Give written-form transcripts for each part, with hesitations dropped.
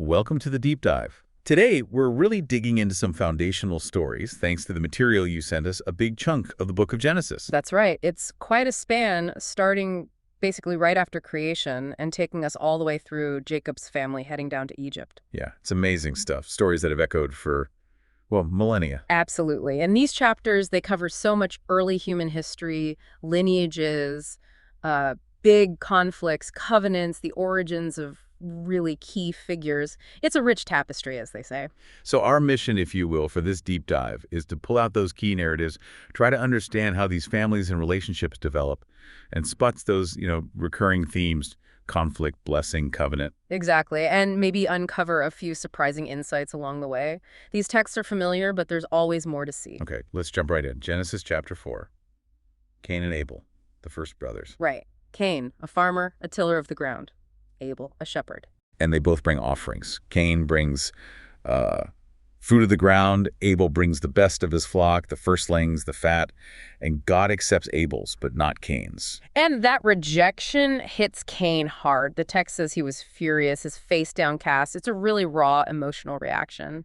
welcome to the deep dive. Today, we're really digging into some foundational stories. Thanks to the material you sent us, a big chunk of the book of Genesis. That's right. It's quite a span, starting basically right after creation and taking us all the way through Jacob's family heading down to Egypt. Yeah, it's amazing stuff. Stories that have echoed for, well, millennia. Absolutely. And these chapters, they cover so much early human history, lineages, big conflicts, covenants, the origins of really key figures. It's a rich tapestry, as they say. So our mission, if you will, for this deep dive is to pull out those key narratives, try to understand how these families and relationships develop, and spots those, recurring themes: conflict, blessing, covenant. Exactly, and maybe uncover a few surprising insights along the way. These texts are familiar, but there's always more to see. Okay, let's jump right in. Genesis chapter 4. Cain and Abel, the first brothers. Right. Cain, a farmer, a tiller of the ground. Abel, a shepherd. And they both bring offerings. Cain brings fruit of the ground. Abel brings the best of his flock, the firstlings, the fat. And God accepts Abel's, but not Cain's. And that rejection hits Cain hard. The text says he was furious, his face downcast. It's a really raw emotional reaction.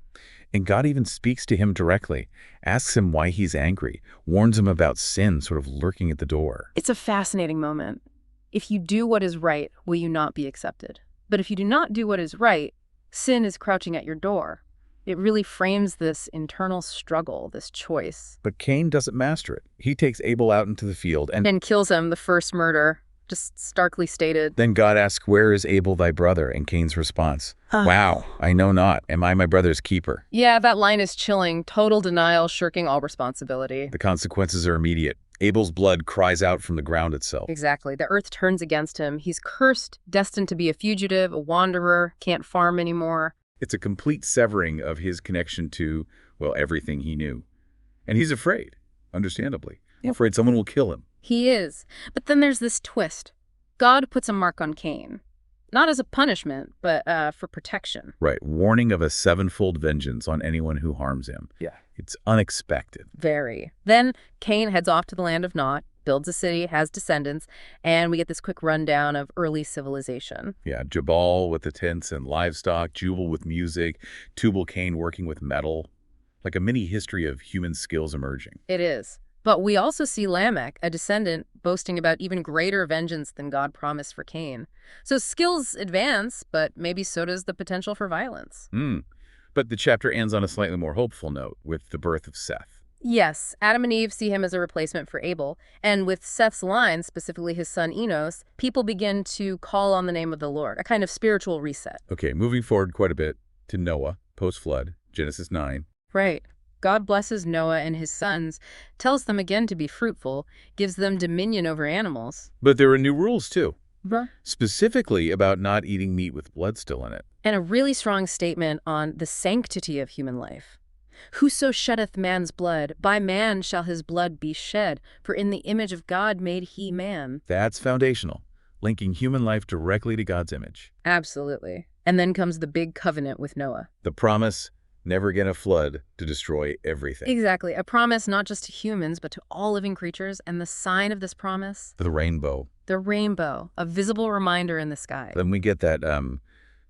And God even speaks to him directly, asks him why he's angry, warns him about sin sort of lurking at the door. It's a fascinating moment. If you do what is right, will you not be accepted? But if you do not do what is right, sin is crouching at your door. It really frames this internal struggle, this choice. But Cain doesn't master it. He takes Abel out into the field and kills him, the first murder, just starkly stated. Then God asks, "Where is Abel thy brother?" And Cain's response, "Wow, I know not. Am I my brother's keeper?" Yeah, that line is chilling. Total denial, shirking all responsibility. The consequences are immediate. Abel's blood cries out from the ground itself. Exactly. The earth turns against him. He's cursed, destined to be a fugitive, a wanderer, can't farm anymore. It's a complete severing of his connection to, well, everything he knew. And he's afraid, understandably. Yep. Afraid someone will kill him. He is. But then there's this twist. God puts a mark on Cain. Not as a punishment, but for protection. Right. Warning of a sevenfold vengeance on anyone who harms him. Yeah. It's unexpected. Very. Then Cain heads off to the land of Nod, builds a city, has descendants, and we get this quick rundown of early civilization. Yeah, Jabal with the tents and livestock, Jubal with music, Tubal-Cain working with metal. Like a mini history of human skills emerging. It is. But we also see Lamech, a descendant, boasting about even greater vengeance than God promised for Cain. So skills advance, but maybe so does the potential for violence. But the chapter ends on a slightly more hopeful note with the birth of Seth. Yes, Adam and Eve see him as a replacement for Abel. And with Seth's line, specifically his son Enos, people begin to call on the name of the Lord, a kind of spiritual reset. Okay, moving forward quite a bit to Noah, post-flood, Genesis 9. Right. God blesses Noah and his sons, tells them again to be fruitful, gives them dominion over animals. But there are new rules, too. Bruh. Specifically about not eating meat with blood still in it. And a really strong statement on the sanctity of human life. Whoso sheddeth man's blood, by man shall his blood be shed, for in the image of God made he man. That's foundational, linking human life directly to God's image. Absolutely. And then comes the big covenant with Noah. The promise: never again a flood to destroy everything. Exactly. A promise not just to humans, but to all living creatures. And the sign of this promise? The rainbow. The rainbow, a visible reminder in the sky. Then we get that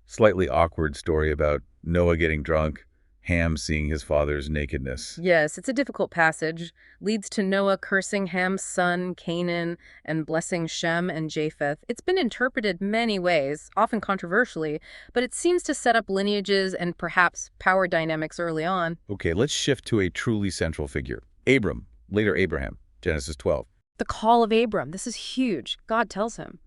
slightly awkward story about Noah getting drunk, Ham seeing his father's nakedness. Yes, it's a difficult passage. Leads to Noah cursing Ham's son, Canaan, and blessing Shem and Japheth. It's been interpreted many ways, often controversially, but it seems to set up lineages and perhaps power dynamics early on. Okay, let's shift to a truly central figure. Abram, later Abraham, Genesis 12. The call of Abram, this is huge. God tells him,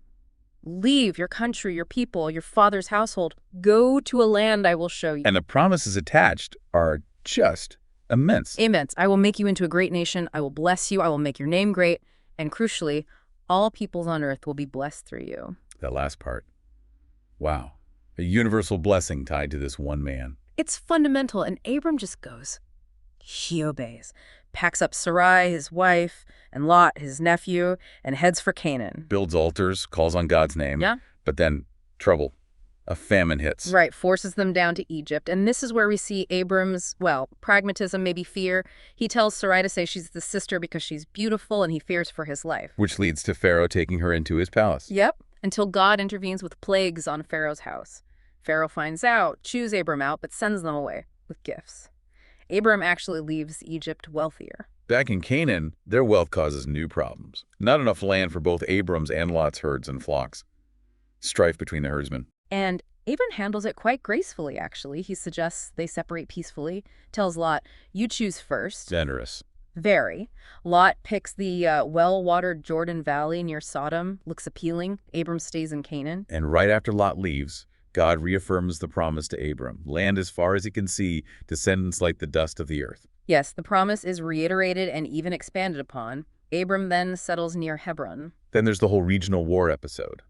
leave your country, your people, your father's household. Go to a land I will show you. And the promises attached are just immense. Immense. I will make you into a great nation. I will bless you. I will make your name great. And crucially, all peoples on earth will be blessed through you. That last part. Wow. A universal blessing tied to this one man. It's fundamental, and Abram just goes. He obeys. Packs up Sarai, his wife, and Lot, his nephew, and heads for Canaan. Builds altars, calls on God's name. Yeah. But then, trouble. A famine hits. Right, forces them down to Egypt. And this is where we see Abram's, well, pragmatism, maybe fear. He tells Sarai to say she's the sister because she's beautiful, and he fears for his life. Which leads to Pharaoh taking her into his palace. Yep, until God intervenes with plagues on Pharaoh's house. Pharaoh finds out, chews Abram out, but sends them away with gifts. Abram actually leaves Egypt wealthier. Back in Canaan, their wealth causes new problems. Not enough land for both Abram's and Lot's herds and flocks. Strife between the herdsmen. And Abram handles it quite gracefully, actually. He suggests they separate peacefully, tells Lot, you choose first. Generous. Very. Lot picks the well-watered Jordan Valley near Sodom. Looks appealing. Abram stays in Canaan. And right after Lot leaves, God reaffirms the promise to Abram. Land as far as he can see, descendants like the dust of the earth. Yes, the promise is reiterated and even expanded upon. Abram then settles near Hebron. Then there's the whole regional war episode.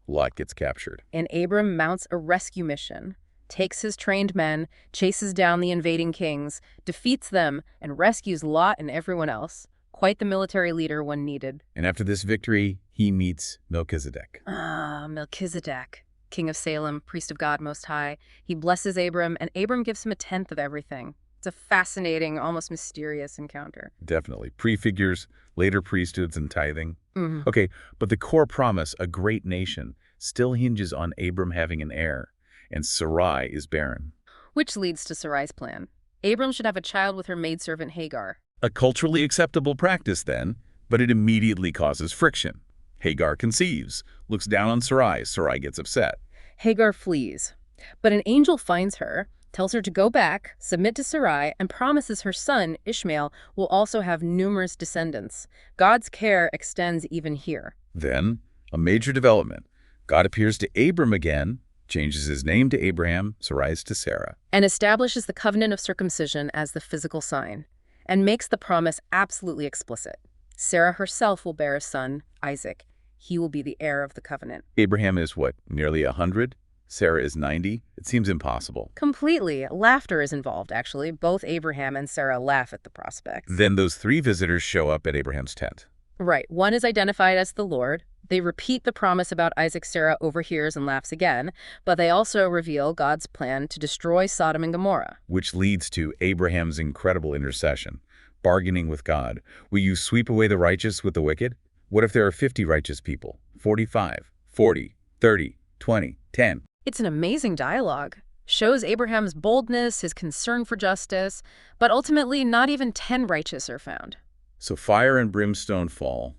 Lot gets captured. And Abram mounts a rescue mission, takes his trained men, chases down the invading kings, defeats them, and rescues Lot and everyone else. Quite the military leader when needed. And after this victory, he meets Melchizedek. Ah, Melchizedek, king of Salem, priest of God Most High. He blesses Abram, and Abram gives him a tenth of everything. It's a fascinating, almost mysterious encounter. Definitely. Prefigures, later priesthoods, and tithing. Mm-hmm. Okay, but the core promise, a great nation, still hinges on Abram having an heir, and Sarai is barren. Which leads to Sarai's plan. Abram should have a child with her maidservant Hagar. A culturally acceptable practice then, but it immediately causes friction. Hagar conceives, looks down on Sarai. Sarai gets upset. Hagar flees, but an angel finds her, tells her to go back, submit to Sarai, and promises her son, Ishmael, will also have numerous descendants. God's care extends even here. Then, a major development. God appears to Abram again, changes his name to Abraham, Sarai's to Sarah. And establishes the covenant of circumcision as the physical sign, and makes the promise absolutely explicit. Sarah herself will bear a son, Isaac. He will be the heir of the covenant. Abraham is what, nearly 100? Sarah is 90? It seems impossible. Completely. Laughter is involved, actually. Both Abraham and Sarah laugh at the prospect. Then those three visitors show up at Abraham's tent. Right. One is identified as the Lord. They repeat the promise about Isaac. Sarah overhears and laughs again, but they also reveal God's plan to destroy Sodom and Gomorrah. Which leads to Abraham's incredible intercession, bargaining with God. Will you sweep away the righteous with the wicked? What if there are 50 righteous people? 45, 40, 30, 20, 10. It's an amazing dialogue. Shows Abraham's boldness, his concern for justice, but ultimately not even 10 righteous are found. So fire and brimstone fall.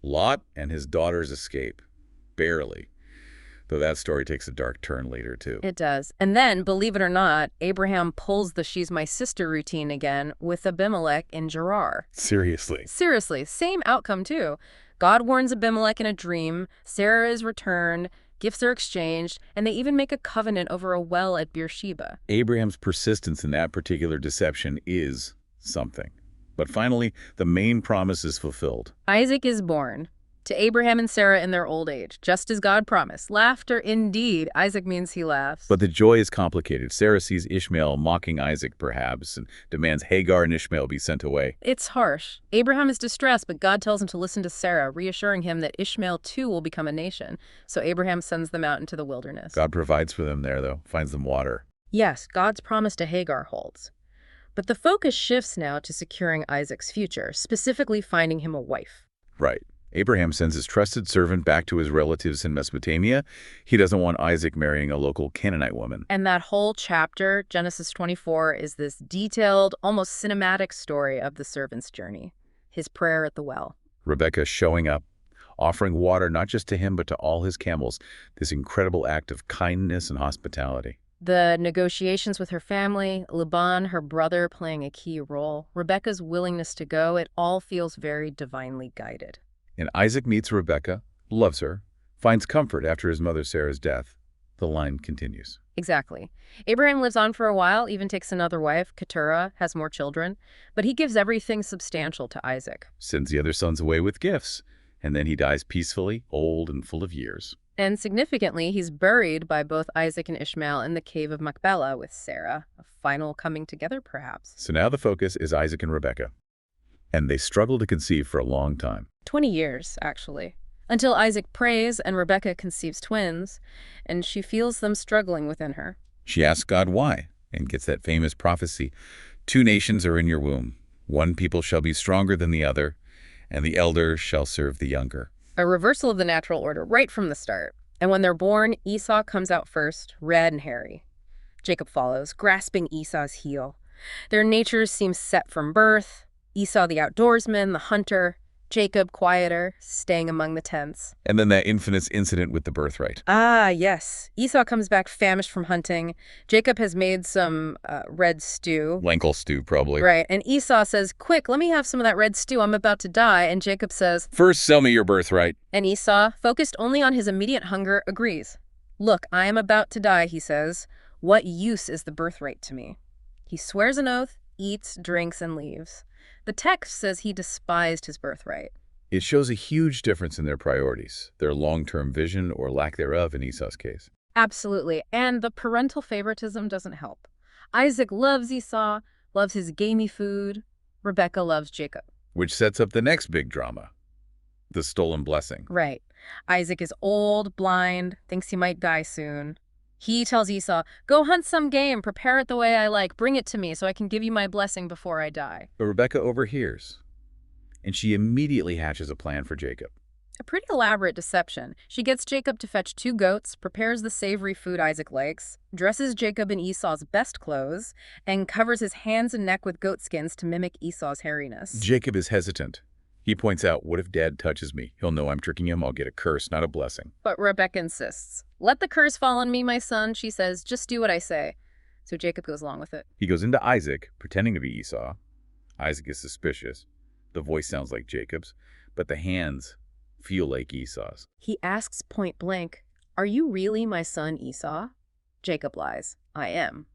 Lot and his daughters escape. Barely. Though that story takes a dark turn later, too. It does. And then, believe it or not, Abraham pulls the she's my sister routine again with Abimelech in Gerar. Seriously. Seriously, same outcome, too. God warns Abimelech in a dream, Sarah is returned, gifts are exchanged, and they even make a covenant over a well at Beersheba. Abraham's persistence in that particular deception is something. But finally, the main promise is fulfilled. Isaac is born to Abraham and Sarah in their old age, just as God promised. Laughter indeed. Isaac means he laughs. But the joy is complicated. Sarah sees Ishmael mocking Isaac, perhaps, and demands Hagar and Ishmael be sent away. It's harsh. Abraham is distressed, but God tells him to listen to Sarah, reassuring him that Ishmael too will become a nation. So Abraham sends them out into the wilderness. God provides for them there, though, finds them water. Yes, God's promise to Hagar holds. But the focus shifts now to securing Isaac's future, specifically finding him a wife. Right. Abraham sends his trusted servant back to his relatives in Mesopotamia. He doesn't want Isaac marrying a local Canaanite woman. And that whole chapter, Genesis 24, is this detailed, almost cinematic story of the servant's journey, his prayer at the well. Rebekah showing up, offering water not just to him but to all his camels, this incredible act of kindness and hospitality. The negotiations with her family, Laban, her brother, playing a key role, Rebekah's willingness to go, it all feels very divinely guided. And Isaac meets Rebekah, loves her, finds comfort after his mother Sarah's death. The line continues. Exactly. Abraham lives on for a while, even takes another wife, Keturah, has more children, but he gives everything substantial to Isaac. Sends the other sons away with gifts, and then he dies peacefully, old and full of years. And significantly, he's buried by both Isaac and Ishmael in the cave of Machpelah with Sarah, a final coming together, perhaps. So now the focus is Isaac and Rebekah. And they struggle to conceive for a long time. 20 years, actually. Until Isaac prays and Rebekah conceives twins, and she feels them struggling within her. She asks God why, and gets that famous prophecy. 2 nations are in your womb. One people shall be stronger than the other, and the elder shall serve the younger. A reversal of the natural order right from the start. And when they're born, Esau comes out first, red and hairy. Jacob follows, grasping Esau's heel. Their natures seem set from birth. Esau the outdoorsman, the hunter. Jacob quieter, staying among the tents. And then that infamous incident with the birthright. Ah, yes. Esau comes back famished from hunting. Jacob has made some red stew. Lentil stew, probably. Right. And Esau says, quick, let me have some of that red stew. I'm about to die. And Jacob says, First, sell me your birthright. and Esau, focused only on his immediate hunger, agrees. Look, I am about to die, he says. What use is the birthright to me? He swears an oath, eats, drinks, and leaves. The text says he despised his birthright. It shows a huge difference in their priorities, their long-term vision or lack thereof in Esau's case. Absolutely. And the parental favoritism doesn't help. Isaac loves Esau, loves his gamey food. Rebecca loves Jacob. Which sets up the next big drama, the stolen blessing. Right. Isaac is old, blind, thinks he might die soon. He tells Esau, go hunt some game, prepare it the way I like, bring it to me so I can give you my blessing before I die. But Rebecca overhears, and she immediately hatches a plan for Jacob. A pretty elaborate deception. She gets Jacob to fetch 2 goats, prepares the savory food Isaac likes, dresses Jacob in Esau's best clothes, and covers his hands and neck with goat skins to mimic Esau's hairiness. Jacob is hesitant. He points out, what if Dad touches me? He'll know I'm tricking him. I'll get a curse, not a blessing. But Rebecca insists. Let the curse fall on me, my son, she says. Just do what I say. So Jacob goes along with it. He goes into Isaac, pretending to be Esau. Isaac is suspicious. The voice sounds like Jacob's, but the hands feel like Esau's. He asks point blank, are you really my son Esau? Jacob lies. I am.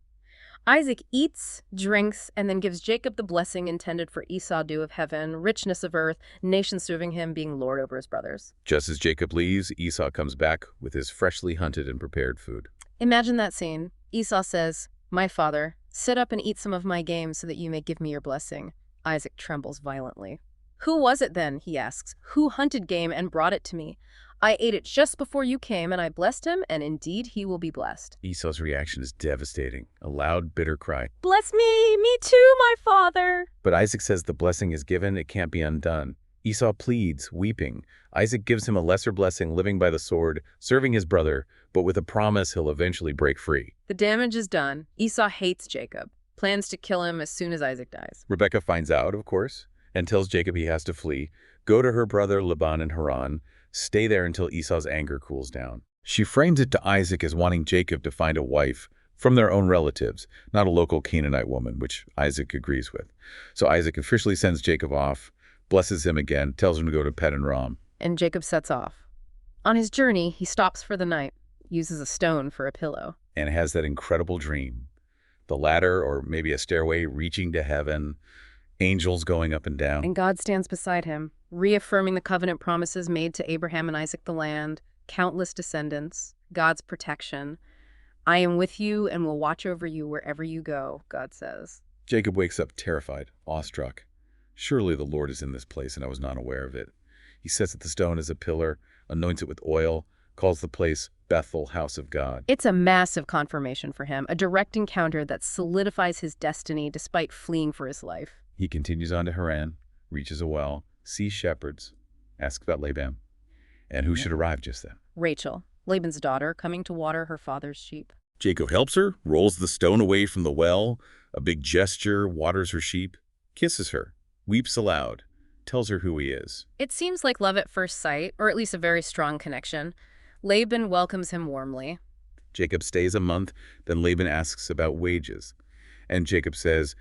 Isaac eats, drinks, and then gives Jacob the blessing intended for Esau due of heaven, richness of earth, nations serving him, being lord over his brothers. Just as Jacob leaves, Esau comes back with his freshly hunted and prepared food. Imagine that scene. Esau says, my father, sit up and eat some of my game so that you may give me your blessing. Isaac trembles violently. Who was it then, he asks, who hunted game and brought it to me? I ate it just before you came, and I blessed him, and indeed he will be blessed. Esau's reaction is devastating, a loud, bitter cry. Bless me too, my father. But Isaac says the blessing is given, it can't be undone. Esau pleads, weeping. Isaac gives him a lesser blessing, living by the sword, serving his brother, but with a promise he'll eventually break free. The damage is done. Esau hates Jacob, plans to kill him as soon as Isaac dies. Rebecca finds out, of course, and tells Jacob he has to flee, go to her brother Laban in Haran, stay there until Esau's anger cools down. She frames it to Isaac as wanting Jacob to find a wife from their own relatives, not a local Canaanite woman, which Isaac agrees with. So Isaac officially sends Jacob off, blesses him again, tells him to go to Paddan-aram. And Jacob sets off. On his journey, he stops for the night, uses a stone for a pillow. And has that incredible dream. The ladder, or maybe a stairway, reaching to heaven, angels going up and down. And God stands beside him, reaffirming the covenant promises made to Abraham and Isaac the land, countless descendants, God's protection. I am with you and will watch over you wherever you go, God says. Jacob wakes up terrified, awestruck. Surely the Lord is in this place and I was not aware of it. He sets the stone as a pillar, anoints it with oil, calls the place Bethel, house of God. It's a massive confirmation for him, a direct encounter that solidifies his destiny despite fleeing for his life. He continues on to Haran, reaches a well, sees shepherds, asks about Laban, and who should arrive just then? Rachel, Laban's daughter, coming to water her father's sheep. Jacob helps her, rolls the stone away from the well, a big gesture, waters her sheep, kisses her, weeps aloud, tells her who he is. It seems like love at first sight, or at least a very strong connection. Laban welcomes him warmly. Jacob stays a month, then Laban asks about wages. And Jacob says,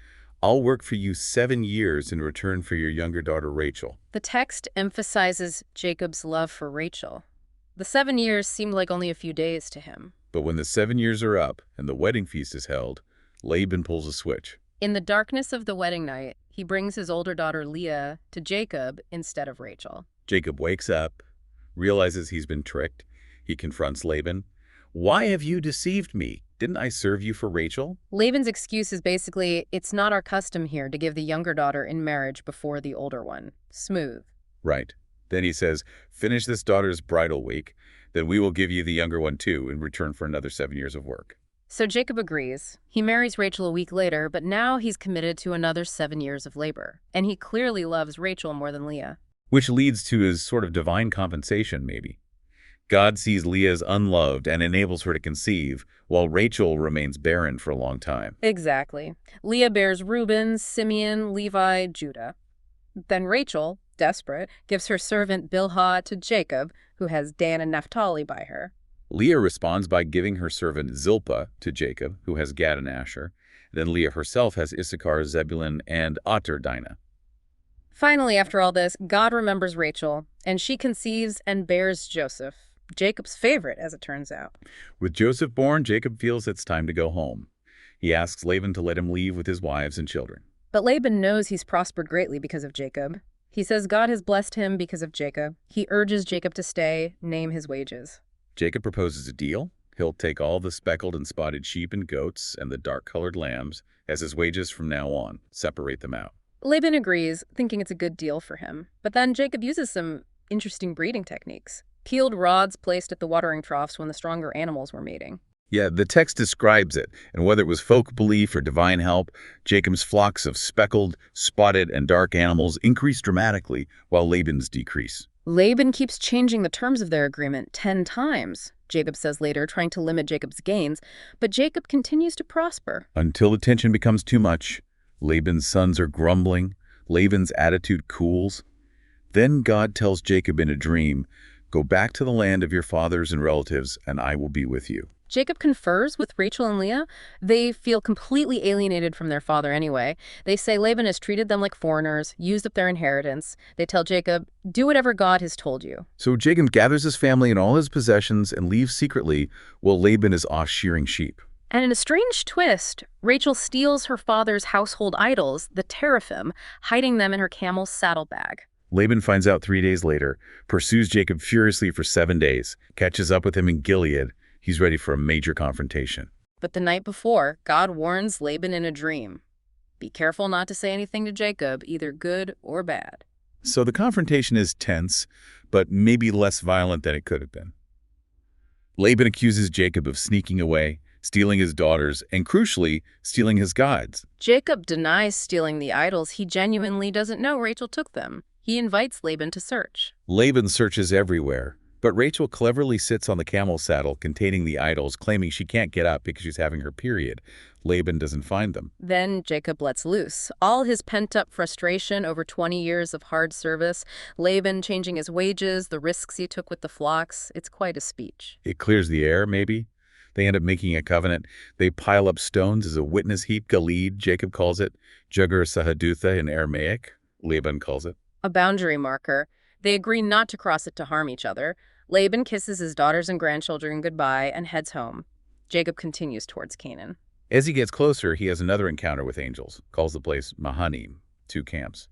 I'll work for you 7 years in return for your younger daughter Rachel. The text emphasizes Jacob's love for Rachel. The 7 years seemed like only a few days to him. But when the 7 years are up and the wedding feast is held, Laban pulls a switch. In the darkness of the wedding night, he brings his older daughter Leah to Jacob instead of Rachel. Jacob wakes up, realizes he's been tricked. He confronts Laban. Why have you deceived me? Didn't I serve you for Rachel? Laban's excuse is basically, it's not our custom here to give the younger daughter in marriage before the older one. Smooth. Right. Then he says, finish this daughter's bridal week, then we will give you the younger one too in return for another 7 years of work. So Jacob agrees. He marries Rachel a week later, but now he's committed to another 7 years of labor. And he clearly loves Rachel more than Leah. Which leads to his sort of divine compensation, maybe. God sees Leah as unloved and enables her to conceive, while Rachel remains barren for a long time. Exactly. Leah bears Reuben, Simeon, Levi, Judah. Then Rachel, desperate, gives her servant Bilhah to Jacob, who has Dan and Naphtali by her. Leah responds by giving her servant Zilpah to Jacob, who has Gad and Asher. Then Leah herself has Issachar, Zebulun, and Ater, Dinah. Finally, after all this, God remembers Rachel, and she conceives and bears Joseph, Jacob's favorite, as it turns out. With Joseph born, Jacob feels it's time to go home. He asks Laban to let him leave with his wives and children. But Laban knows he's prospered greatly because of Jacob. He says God has blessed him because of Jacob. He urges Jacob to stay, name his wages. Jacob proposes a deal. He'll take all the speckled and spotted sheep and goats and the dark-colored lambs as his wages from now on. Separate them out. Laban agrees, thinking it's a good deal for him. But then Jacob uses some interesting breeding techniques. Peeled rods placed at the watering troughs when the stronger animals were mating. Yeah, the text describes it, and whether it was folk belief or divine help, Jacob's flocks of speckled, spotted, and dark animals increased dramatically, while Laban's decrease. Laban keeps changing the terms of their agreement 10 times, Jacob says later, trying to limit Jacob's gains, but Jacob continues to prosper. Until the tension becomes too much, Laban's sons are grumbling, Laban's attitude cools. Then God tells Jacob in a dream, "Go back to the land of your fathers and relatives, and I will be with you." Jacob confers with Rachel and Leah. They feel completely alienated from their father anyway. They say Laban has treated them like foreigners, used up their inheritance. They tell Jacob, do whatever God has told you. So Jacob gathers his family and all his possessions and leaves secretly while Laban is off shearing sheep. And in a strange twist, Rachel steals her father's household idols, the teraphim, hiding them in her camel's saddlebag. Laban finds out 3 days later, pursues Jacob furiously for 7 days, catches up with him in Gilead. He's ready for a major confrontation. But the night before, God warns Laban in a dream. Be careful not to say anything to Jacob, either good or bad. So the confrontation is tense, but maybe less violent than it could have been. Laban accuses Jacob of sneaking away, stealing his daughters, and crucially, stealing his gods. Jacob denies stealing the idols. He genuinely doesn't know Rachel took them. He invites Laban to search. Laban searches everywhere, but Rachel cleverly sits on the camel's saddle containing the idols, claiming she can't get up because she's having her period. Laban doesn't find them. Then Jacob lets loose. All his pent-up frustration over 20 years of hard service, Laban changing his wages, the risks he took with the flocks. It's quite a speech. It clears the air, maybe? They end up making a covenant. They pile up stones as a witness heap, Galid, Jacob calls it, Jugur Sahadutha in Aramaic, Laban calls it. A boundary marker. They agree not to cross it to harm each other. Laban kisses his daughters and grandchildren goodbye and heads home. Jacob continues towards Canaan. As he gets closer, he has another encounter with angels, calls the place Mahanaim, 2 camps.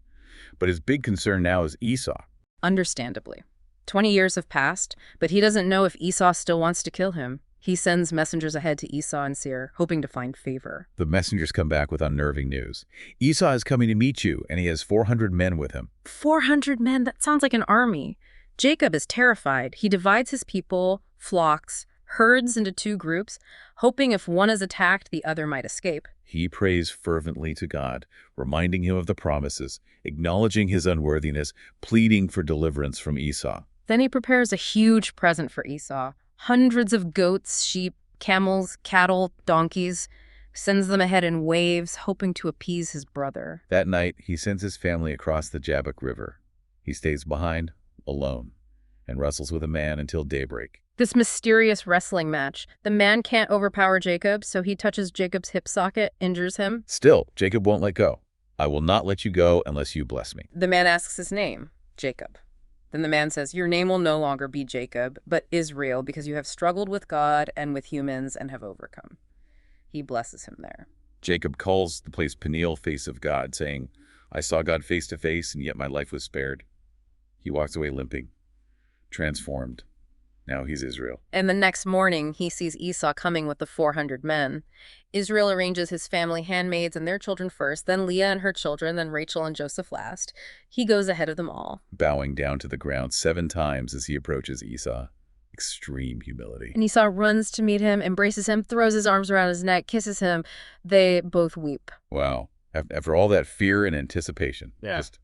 But his big concern now is Esau. Understandably. 20 years have passed, but he doesn't know if Esau still wants to kill him. He sends messengers ahead to Esau and Seir, hoping to find favor. The messengers come back with unnerving news. Esau is coming to meet you, and he has 400 men with him. 400 men? That sounds like an army. Jacob is terrified. He divides his people, flocks, herds into 2 groups, hoping if one is attacked, the other might escape. He prays fervently to God, reminding him of the promises, acknowledging his unworthiness, pleading for deliverance from Esau. Then he prepares a huge present for Esau. Hundreds of goats, sheep, camels, cattle, donkeys, sends them ahead in waves, hoping to appease his brother. That night, he sends his family across the Jabbok River. He stays behind, alone, and wrestles with a man until daybreak. This mysterious wrestling match. The man can't overpower Jacob, so he touches Jacob's hip socket, injures him. Still, Jacob won't let go. I will not let you go unless you bless me. The man asks his name, Jacob. Then the man says, your name will no longer be Jacob, but Israel, because you have struggled with God and with humans and have overcome. He blesses him there. Jacob calls the place Peniel, face of God, saying, I saw God face to face, and yet my life was spared. He walks away limping, transformed. Now he's Israel. And the next morning, he sees Esau coming with the 400 men. Israel arranges his family handmaids and their children first, then Leah and her children, then Rachel and Joseph last. He goes ahead of them all, bowing down to the ground 7 times as he approaches Esau. Extreme humility. And Esau runs to meet him, embraces him, throws his arms around his neck, kisses him. They both weep. Wow. After all that fear and anticipation, Yeah. Just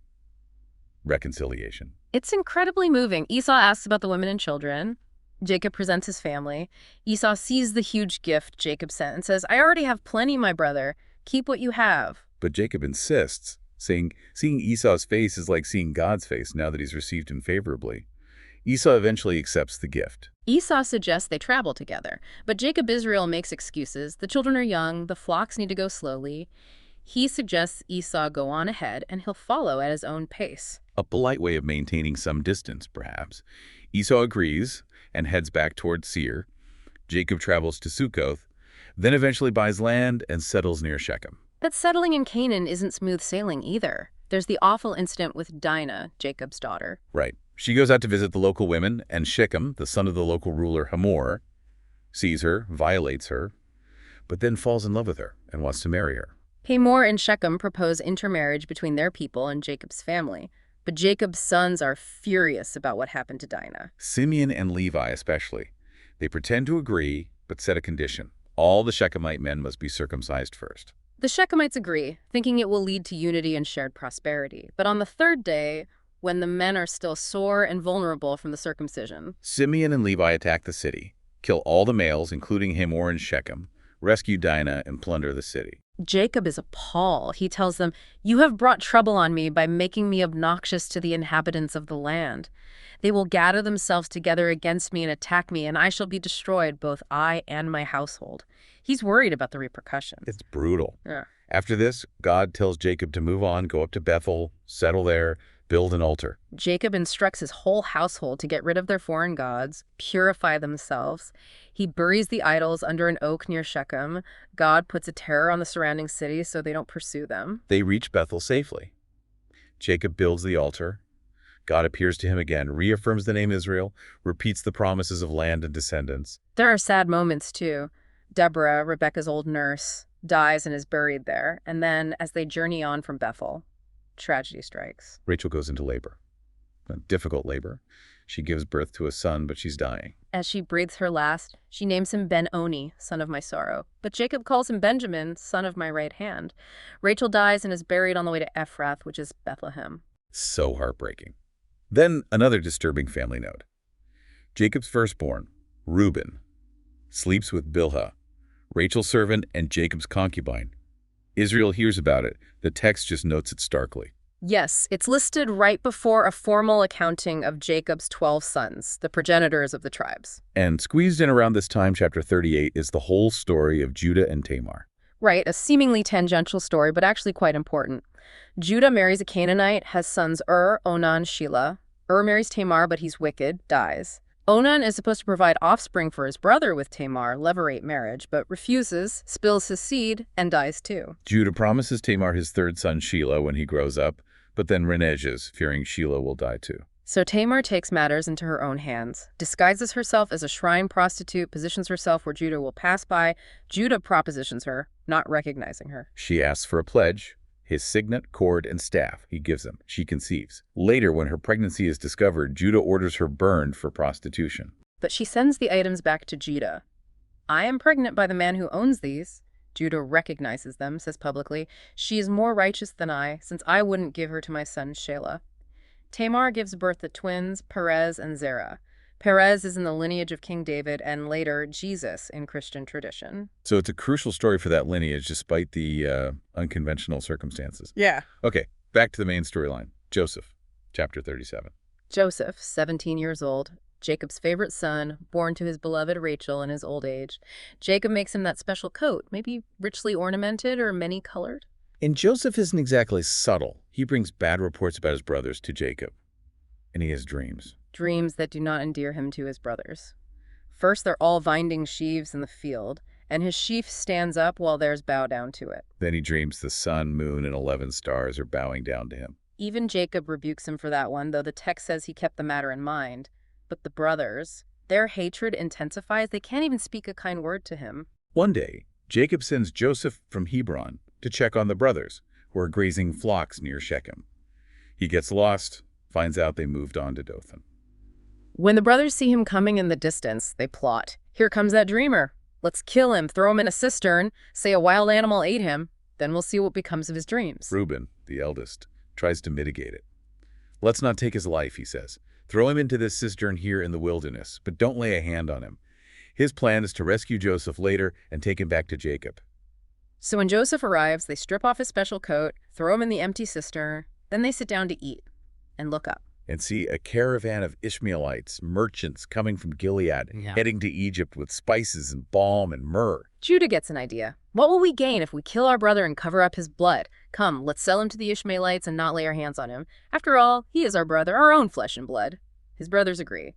reconciliation. It's incredibly moving. Esau asks about the women and children. Jacob presents his family. Esau sees the huge gift Jacob sent and says, "I already have plenty, my brother. Keep what you have." But Jacob insists, saying seeing Esau's face is like seeing God's face now that he's received him favorably. Esau eventually accepts the gift. Esau suggests they travel together, but Jacob Israel makes excuses. The children are young, the flocks need to go slowly. He suggests Esau go on ahead and he'll follow at his own pace. A polite way of maintaining some distance, perhaps. Esau agrees and heads back toward Seir. Jacob travels to Sukkoth, then eventually buys land and settles near Shechem. But settling in Canaan isn't smooth sailing either. There's the awful incident with Dinah, Jacob's daughter. Right. She goes out to visit the local women, and Shechem, the son of the local ruler Hamor, sees her, violates her, but then falls in love with her and wants to marry her. Hamor and Shechem propose intermarriage between their people and Jacob's family, but Jacob's sons are furious about what happened to Dinah. Simeon and Levi especially. They pretend to agree, but set a condition. All the Shechemite men must be circumcised first. The Shechemites agree, thinking it will lead to unity and shared prosperity. But on the third day, when the men are still sore and vulnerable from the circumcision, Simeon and Levi attack the city, kill all the males, including Hamor and Shechem, rescue Dinah, and plunder the city. Jacob is appalled. He tells them, "You have brought trouble on me by making me obnoxious to the inhabitants of the land. They will gather themselves together against me and attack me, and I shall be destroyed, both I and my household." He's worried about the repercussions. It's brutal. Yeah. After this, God tells Jacob to move on, go up to Bethel, settle there, build an altar. Jacob instructs his whole household to get rid of their foreign gods, purify themselves. He buries the idols under an oak near Shechem. God puts a terror on the surrounding cities so they don't pursue them. They reach Bethel safely. Jacob builds the altar. God appears to him again, reaffirms the name Israel, repeats the promises of land and descendants. There are sad moments, too. Deborah, Rebekah's old nurse, dies and is buried there. And then, as they journey on from Bethel, tragedy strikes. Rachel goes into labor, a difficult labor. She gives birth to a son, but she's dying. As she breathes her last, she names him Ben-Oni, son of my sorrow. But Jacob calls him Benjamin, son of my right hand. Rachel dies and is buried on the way to Ephrath, which is Bethlehem. So heartbreaking. Then another disturbing family note. Jacob's firstborn, Reuben, sleeps with Bilhah, Rachel's servant and Jacob's concubine. Israel hears about it. The text just notes it starkly. Yes, it's listed right before a formal accounting of Jacob's 12 sons, the progenitors of the tribes. And squeezed in around this time, chapter 38, is the whole story of Judah and Tamar. Right, a seemingly tangential story, but actually quite important. Judah marries a Canaanite, has sons Onan, Shelah. Marries Tamar, but he's wicked, dies. Onan is supposed to provide offspring for his brother with Tamar, levirate marriage, but refuses, spills his seed, and dies too. Judah promises Tamar his third son Shelah when he grows up, but then reneges, fearing Shelah will die too. So Tamar takes matters into her own hands, disguises herself as a shrine prostitute, positions herself where Judah will pass by. Judah propositions her, not recognizing her. She asks for a pledge. His signet, cord, and staff he gives them. She conceives. Later, when her pregnancy is discovered, Judah orders her burned for prostitution. But she sends the items back to Judah. "I am pregnant by the man who owns these." Judah recognizes them, says publicly, "She is more righteous than I, since I wouldn't give her to my son Shelah." Tamar gives birth to twins, Perez and Zerah. Perez is in the lineage of King David and later Jesus in Christian tradition. So it's a crucial story for that lineage, despite the unconventional circumstances. Yeah. Okay, back to the main storyline. Joseph, chapter 37. Joseph, 17 years old, Jacob's favorite son, born to his beloved Rachel in his old age. Jacob makes him that special coat, maybe richly ornamented or many-colored. And Joseph isn't exactly subtle. He brings bad reports about his brothers to Jacob. And he has dreams. Dreams that do not endear him to his brothers. First, they're all winding sheaves in the field, and his sheaf stands up while theirs bow down to it. Then he dreams the sun, moon, and 11 stars are bowing down to him. Even Jacob rebukes him for that one, though the text says he kept the matter in mind. But the brothers, their hatred intensifies. They can't even speak a kind word to him. One day, Jacob sends Joseph from Hebron to check on the brothers, who are grazing flocks near Shechem. He gets lost, finds out they moved on to Dothan. When the brothers see him coming in the distance, they plot. "Here comes that dreamer. Let's kill him, throw him in a cistern, say a wild animal ate him, then we'll see what becomes of his dreams." Reuben, the eldest, tries to mitigate it. "Let's not take his life," he says. Throw him into this cistern here in the wilderness, but don't lay a hand on him. His plan is to rescue Joseph later and take him back to Jacob. So when Joseph arrives, they strip off his special coat, throw him in the empty cistern, then they sit down to eat and look up. And see a caravan of Ishmaelites, merchants coming from Gilead, heading to Egypt with spices and balm and myrrh. Judah gets an idea. What will we gain if we kill our brother and cover up his blood? Come, let's sell him to the Ishmaelites and not lay our hands on him. After all, he is our brother, our own flesh and blood. His brothers agree.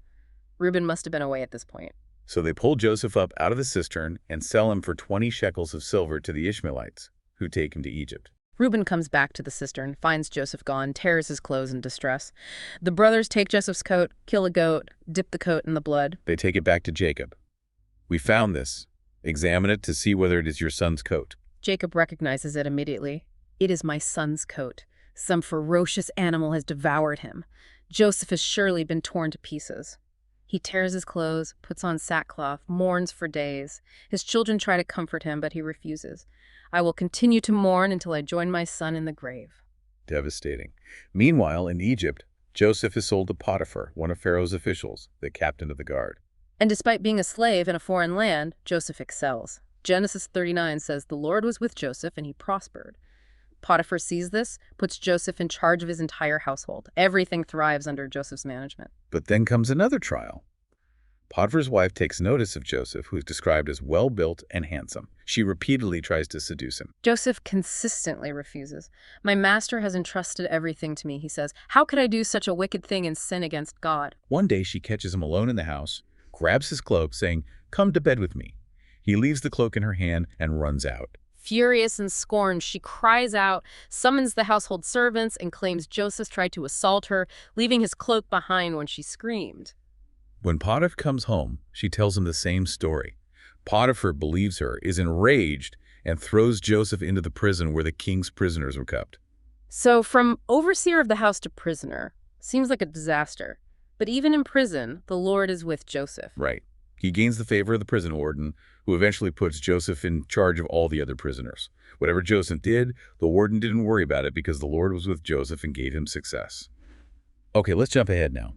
Reuben must have been away at this point. So they pull Joseph up out of the cistern and sell him for 20 shekels of silver to the Ishmaelites, who take him to Egypt. Reuben comes back to the cistern, finds Joseph gone, tears his clothes in distress. The brothers take Joseph's coat, kill a goat, dip the coat in the blood. They take it back to Jacob. We found this. Examine it to see whether it is your son's coat. Jacob recognizes it immediately. It is my son's coat. Some ferocious animal has devoured him. Joseph has surely been torn to pieces. He tears his clothes, puts on sackcloth, mourns for days. His children try to comfort him, but he refuses. I will continue to mourn until I join my son in the grave. Devastating. Meanwhile, in Egypt, Joseph is sold to Potiphar, one of Pharaoh's officials, the captain of the guard. And despite being a slave in a foreign land, Joseph excels. Genesis 39 says the Lord was with Joseph and he prospered. Potiphar sees this, puts Joseph in charge of his entire household. Everything thrives under Joseph's management. But then comes another trial. Potiphar's wife takes notice of Joseph, who is described as well-built and handsome. She repeatedly tries to seduce him. Joseph consistently refuses. My master has entrusted everything to me, he says. How could I do such a wicked thing and sin against God? One day she catches him alone in the house, grabs his cloak, saying, "Come to bed with me." He leaves the cloak in her hand and runs out. Furious and scorned, she cries out, summons the household servants, and claims Joseph tried to assault her, leaving his cloak behind when she screamed. When Potiphar comes home, she tells him the same story. Potiphar believes her, is enraged, and throws Joseph into the prison where the king's prisoners were kept. So from overseer of the house to prisoner, seems like a disaster. But even in prison, the Lord is with Joseph. Right. He gains the favor of the prison warden, who eventually puts Joseph in charge of all the other prisoners. Whatever Joseph did, the warden didn't worry about it because the Lord was with Joseph and gave him success. Okay, let's jump ahead now.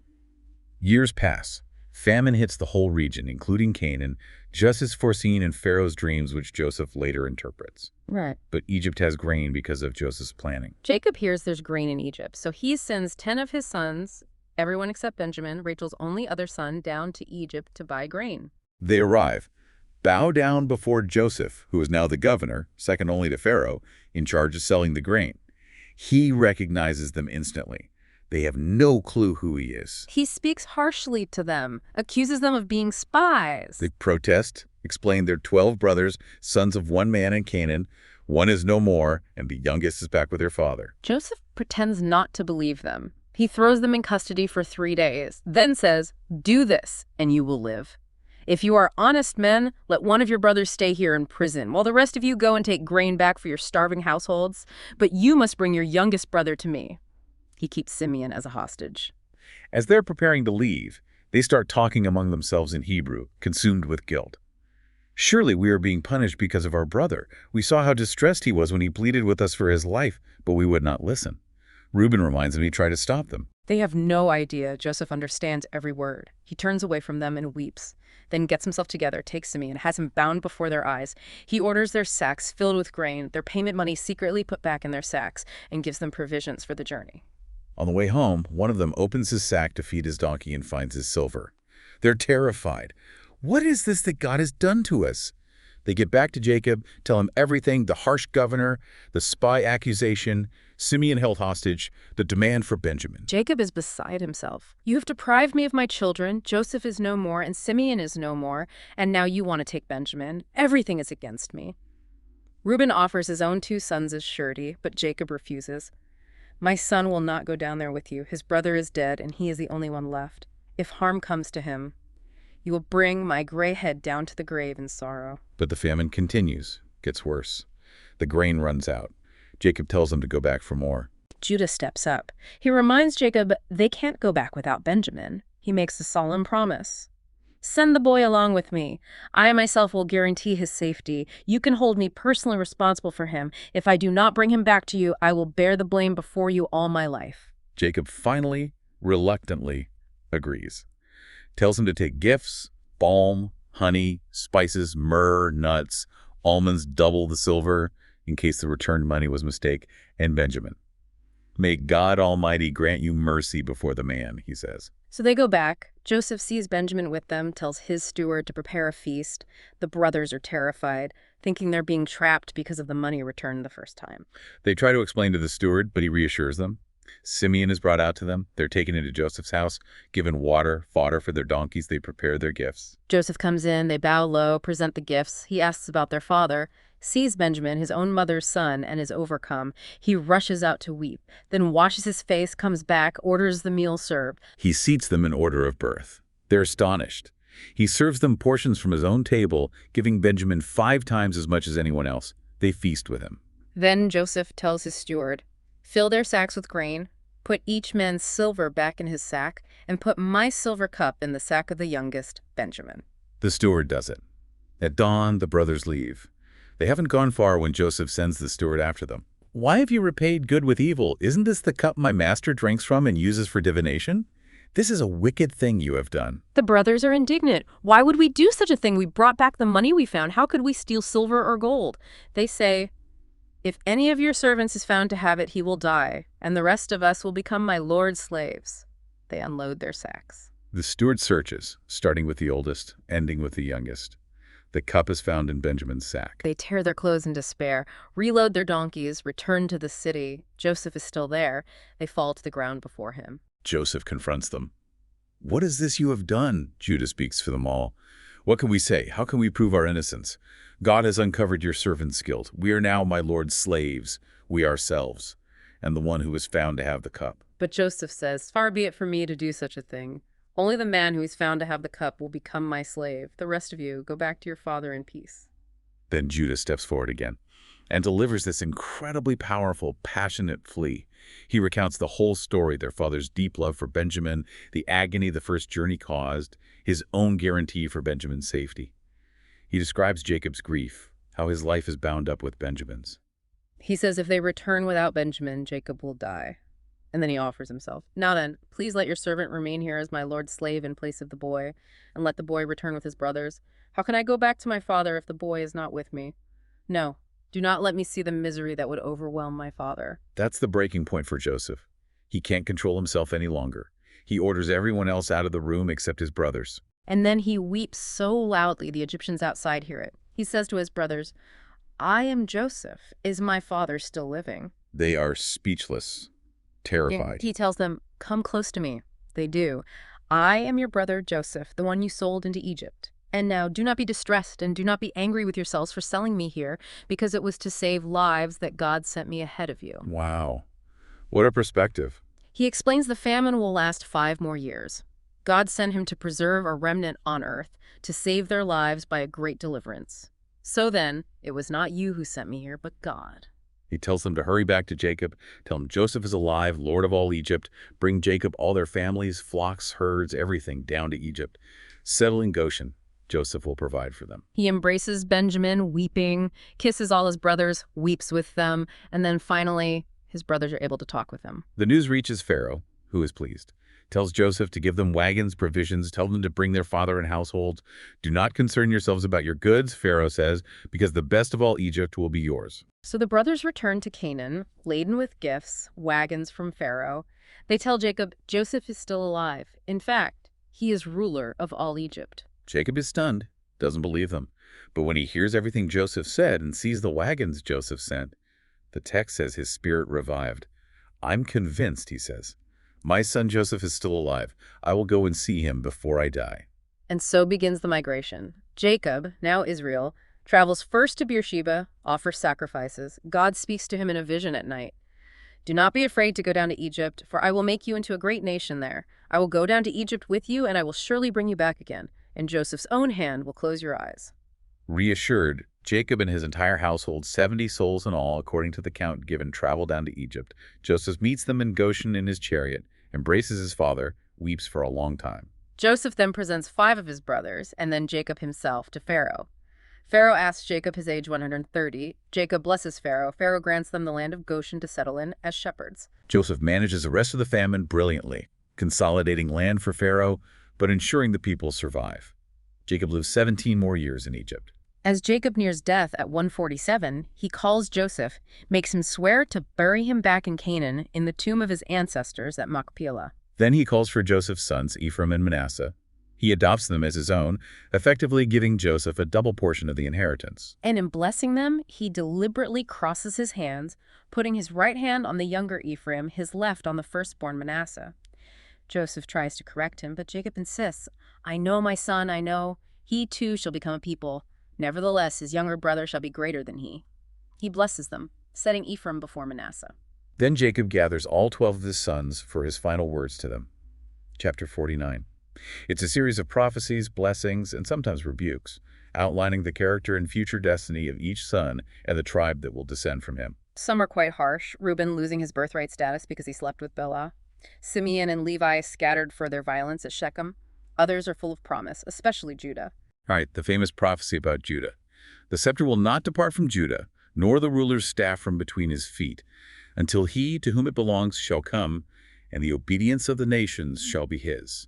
Years pass. Famine hits the whole region, including Canaan, just as foreseen in Pharaoh's dreams, which Joseph later interprets. Right. But Egypt has grain because of Joseph's planning. Jacob hears there's grain in Egypt, so he sends 10 of his sons, everyone except Benjamin, Rachel's only other son, down to Egypt to buy grain. They arrive, bow down before Joseph, who is now the governor, second only to Pharaoh, in charge of selling the grain. He recognizes them instantly. They have no clue who he is. He speaks harshly to them, accuses them of being spies. They protest, explain they're 12 brothers, sons of one man in Canaan. One is no more, and the youngest is back with their father. Joseph pretends not to believe them. He throws them in custody for 3 days, then says, "Do this, and you will live. If you are honest men, let one of your brothers stay here in prison, while the rest of you go and take grain back for your starving households. But you must bring your youngest brother to me." He keeps Simeon as a hostage. As they're preparing to leave, they start talking among themselves in Hebrew, consumed with guilt. "Surely we are being punished because of our brother. We saw how distressed he was when he pleaded with us for his life, but we would not listen." Reuben reminds them he tried to stop them. They have no idea Joseph understands every word. He turns away from them and weeps, then gets himself together, takes Simeon, has him bound before their eyes. He orders their sacks filled with grain, their payment money secretly put back in their sacks, and gives them provisions for the journey. On the way home, one of them opens his sack to feed his donkey and finds his silver. They're terrified. What is this that God has done to us? They get back to Jacob, tell him everything, the harsh governor, the spy accusation, Simeon held hostage, the demand for Benjamin. Jacob is beside himself. "You have deprived me of my children. Joseph is no more, and Simeon is no more, and now you want to take Benjamin. Everything is against me." Reuben offers his own 2 sons as surety, but Jacob refuses. "My son will not go down there with you. His brother is dead, and he is the only one left. If harm comes to him, you will bring my gray head down to the grave in sorrow." But the famine continues, gets worse. The grain runs out. Jacob tells them to go back for more. Judah steps up. He reminds Jacob they can't go back without Benjamin. He makes a solemn promise. "Send the boy along with me. I myself will guarantee his safety. You can hold me personally responsible for him. If I do not bring him back to you, I will bear the blame before you all my life." Jacob finally, reluctantly, agrees. Tells him to take gifts, balm, honey, spices, myrrh, nuts, almonds, double the silver, in case the returned money was a mistake, and Benjamin. May God Almighty grant you mercy before the man, he says. So they go back. Joseph sees Benjamin with them, tells his steward to prepare a feast. The brothers are terrified, thinking they're being trapped because of the money returned the first time. They try to explain to the steward, but he reassures them. Simeon is brought out to them. They're taken into Joseph's house, given water, fodder for their donkeys. They prepare their gifts. Joseph comes in, they bow low, present the gifts. He asks about their father, sees Benjamin, his own mother's son, and is overcome. He rushes out to weep, then washes his face, comes back, orders the meal served. He seats them in order of birth. They're astonished. He serves them portions from his own table, giving Benjamin 5 times as much as anyone else. They feast with him. Then Joseph tells his steward, "Fill their sacks with grain, put each man's silver back in his sack, and put my silver cup in the sack of the youngest, Benjamin." The steward does it. At dawn, the brothers leave. They haven't gone far when Joseph sends the steward after them. "Why have you repaid good with evil? Isn't this the cup my master drinks from and uses for divination? This is a wicked thing you have done." The brothers are indignant. "Why would we do such a thing? We brought back the money we found. How could we steal silver or gold?" They say, "If any of your servants is found to have it, he will die, and the rest of us will become my lord's slaves." They unload their sacks. The steward searches, starting with the oldest, ending with the youngest. The cup is found in Benjamin's sack. They tear their clothes in despair, reload their donkeys, return to the city. Joseph is still there. They fall to the ground before him. Joseph confronts them. "What is this you have done?" Judah speaks for them all. "What can we say? How can we prove our innocence? God has uncovered your servant's guilt. We are now my lord's slaves, we ourselves, and the one who was found to have the cup." But Joseph says, "Far be it from me to do such a thing. Only the man who is found to have the cup will become my slave. The rest of you, go back to your father in peace." Then Judah steps forward again and delivers this incredibly powerful, passionate plea. He recounts the whole story, their father's deep love for Benjamin, the agony the first journey caused, his own guarantee for Benjamin's safety. He describes Jacob's grief, how his life is bound up with Benjamin's. He says if they return without Benjamin, Jacob will die. And then he offers himself. "Now then, please let your servant remain here as my lord's slave in place of the boy, and let the boy return with his brothers. How can I go back to my father if the boy is not with me? No, do not let me see the misery that would overwhelm my father." That's the breaking point for Joseph. He can't control himself any longer. He orders everyone else out of the room except his brothers. And then he weeps so loudly the Egyptians outside hear it. He says to his brothers, "I am Joseph. Is my father still living?" They are speechless, terrified. He tells them, "Come close to me." They do. "I am your brother Joseph, the one you sold into Egypt. And now do not be distressed and do not be angry with yourselves for selling me here, because it was to save lives that God sent me ahead of you." Wow. What a perspective. He explains the famine will last 5 more years. God sent him to preserve a remnant on earth, to save their lives by a great deliverance. So then, it was not you who sent me here, but God. He tells them to hurry back to Jacob, tell him Joseph is alive, Lord of all Egypt, bring Jacob all their families, flocks, herds, everything down to Egypt. Settle in Goshen. Joseph will provide for them. He embraces Benjamin, weeping, kisses all his brothers, weeps with them, and then finally, his brothers are able to talk with him. The news reaches Pharaoh, who is pleased. Tells Joseph to give them wagons, provisions, tell them to bring their father and household. "Do not concern yourselves about your goods," Pharaoh says, "because the best of all Egypt will be yours." So the brothers return to Canaan, laden with gifts, wagons from Pharaoh. They tell Jacob, Joseph is still alive. In fact, he is ruler of all Egypt. Jacob is stunned, doesn't believe them. But when he hears everything Joseph said and sees the wagons Joseph sent, the text says his spirit revived. "I'm convinced," he says. "My son Joseph is still alive. I will go and see him before I die." And so begins the migration. Jacob, now Israel, travels first to Beersheba, offers sacrifices. God speaks to him in a vision at night. "Do not be afraid to go down to Egypt, for I will make you into a great nation there. I will go down to Egypt with you, and I will surely bring you back again. And Joseph's own hand will close your eyes." Reassured, Jacob and his entire household, 70 souls in all, according to the count given, travel down to Egypt. Joseph meets them in Goshen in his chariot, embraces his father, weeps for a long time. Joseph then presents 5 of his brothers, and then Jacob himself, to Pharaoh. Pharaoh asks Jacob his age 130. Jacob blesses Pharaoh. Pharaoh grants them the land of Goshen to settle in as shepherds. Joseph manages the rest of the famine brilliantly. consolidating land for Pharaoh, but ensuring the people survive. Jacob lives 17 more years in Egypt. As Jacob nears death at 147, he calls Joseph, makes him swear to bury him back in Canaan in the tomb of his ancestors at Machpelah. Then he calls for Joseph's sons, Ephraim and Manasseh. He adopts them as his own, effectively giving Joseph a double portion of the inheritance. And in blessing them, he deliberately crosses his hands, putting his right hand on the younger Ephraim, his left on the firstborn Manasseh. Joseph tries to correct him, but Jacob insists, "I know, my son, I know. He too shall become a people. Nevertheless, his younger brother shall be greater than he." He blesses them, setting Ephraim before Manasseh. Then Jacob gathers all 12 of his sons for his final words to them. Chapter 49. It's a series of prophecies, blessings, and sometimes rebukes, outlining the character and future destiny of each son and the tribe that will descend from him. Some are quite harsh, Reuben losing his birthright status because he slept with Bilhah. Simeon and Levi scattered for their violence at Shechem. Others are full of promise, especially Judah. All right, the famous prophecy about Judah. The scepter will not depart from Judah, nor the ruler's staff from between his feet, until he to whom it belongs shall come, and the obedience of the nations shall be his.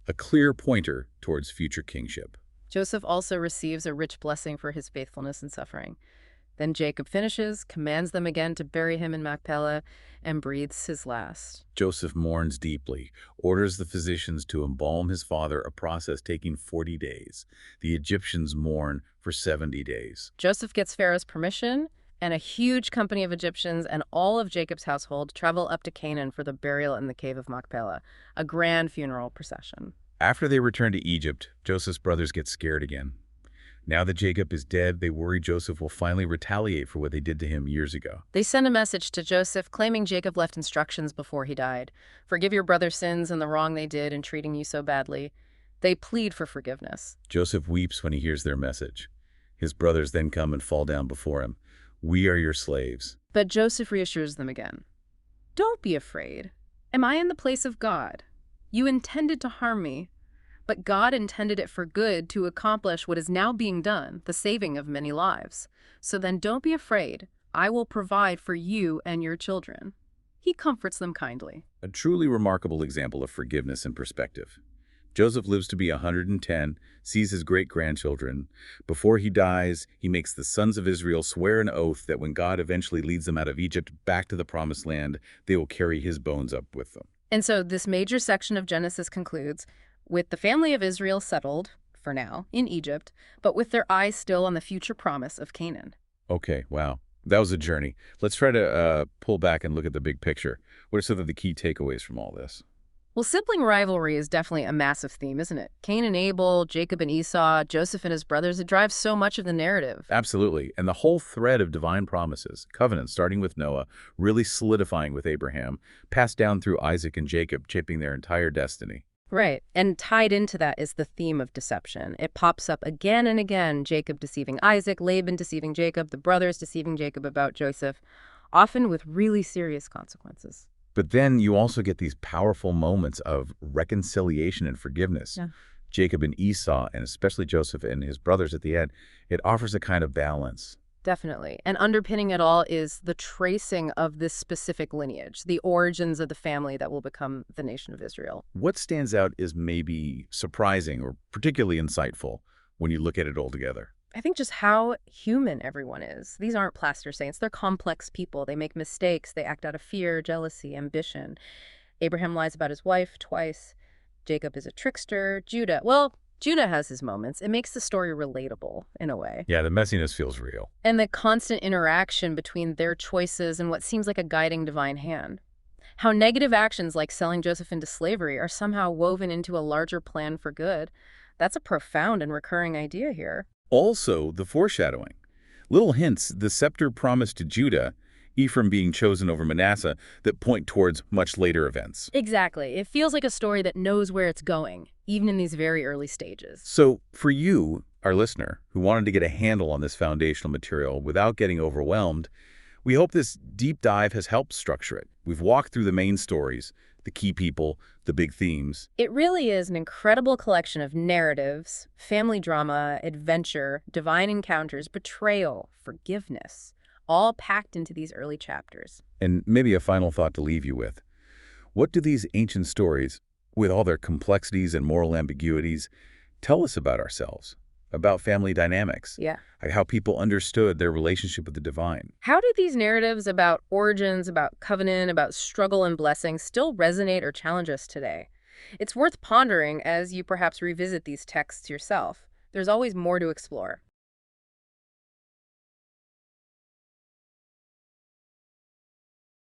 A clear pointer towards future kingship. Joseph also receives a rich blessing for his faithfulness in suffering. Then Jacob finishes, commands them again to bury him in Machpelah, and breathes his last. Joseph mourns deeply, orders the physicians to embalm his father, a process taking 40 days. The Egyptians mourn for 70 days. Joseph gets Pharaoh's permission, and a huge company of Egyptians and all of Jacob's household travel up to Canaan for the burial in the cave of Machpelah, a grand funeral procession. After they return to Egypt, Joseph's brothers get scared again. Now that Jacob is dead, they worry Joseph will finally retaliate for what they did to him years ago. They send a message to Joseph claiming Jacob left instructions before he died. "Forgive your brother's sins and the wrong they did in treating you so badly." They plead for forgiveness. Joseph weeps when he hears their message. His brothers then come and fall down before him. "We are your slaves." But Joseph reassures them again. "Don't be afraid. Am I in the place of God? You intended to harm me, but God intended it for good to accomplish what is now being done, the saving of many lives. So then don't be afraid. I will provide for you and your children." He comforts them kindly. A truly remarkable example of forgiveness and perspective. Joseph lives to be 110, sees his great-grandchildren. Before he dies, he makes the sons of Israel swear an oath that when God eventually leads them out of Egypt back to the Promised Land, they will carry his bones up with them. And so this major section of Genesis concludes with the family of Israel settled, for now, in Egypt, but with their eyes still on the future promise of Canaan. Okay, wow. That was a journey. Let's try to pull back and look at the big picture. What are some of the key takeaways from all this? Well, sibling rivalry is definitely a massive theme, isn't it? Cain and Abel, Jacob and Esau, Joseph and his brothers, it drives so much of the narrative. Absolutely. And the whole thread of divine promises, covenants starting with Noah, really solidifying with Abraham, passed down through Isaac and Jacob, shaping their entire destiny. Right. And tied into that is the theme of deception. It pops up again and again, Jacob deceiving Isaac, Laban deceiving Jacob, the brothers deceiving Jacob about Joseph, often with really serious consequences. But then you also get these powerful moments of reconciliation and forgiveness. Yeah. Jacob and Esau, and especially Joseph and his brothers at the end, it offers a kind of balance. Definitely. And underpinning it all is the tracing of this specific lineage, the origins of the family that will become the nation of Israel. What stands out is maybe surprising or particularly insightful when you look at it all together. I think just how human everyone is. These aren't plaster saints. They're complex people. They make mistakes. They act out of fear, jealousy, ambition. Abraham lies about his wife twice. Jacob is a trickster. Judah has his moments. It makes the story relatable in a way. Yeah, the messiness feels real. And the constant interaction between their choices and what seems like a guiding divine hand. How negative actions like selling Joseph into slavery are somehow woven into a larger plan for good. That's a profound and recurring idea here. Also, the foreshadowing. Little hints, the scepter promised to Judah, Ephraim being chosen over Manasseh, that point towards much later events. Exactly. It feels like a story that knows where it's going, even in these very early stages. So for you, our listener, who wanted to get a handle on this foundational material without getting overwhelmed, we hope this deep dive has helped structure it. We've walked through the main stories, the key people, the big themes. It really is an incredible collection of narratives, family drama, adventure, divine encounters, betrayal, forgiveness, all packed into these early chapters. And maybe a final thought to leave you with. What do these ancient stories, with all their complexities and moral ambiguities, tell us about ourselves, about family dynamics, Yeah. like how people understood their relationship with the divine? How do these narratives about origins, about covenant, about struggle and blessing still resonate or challenge us today? It's worth pondering as you perhaps revisit these texts yourself. There's always more to explore.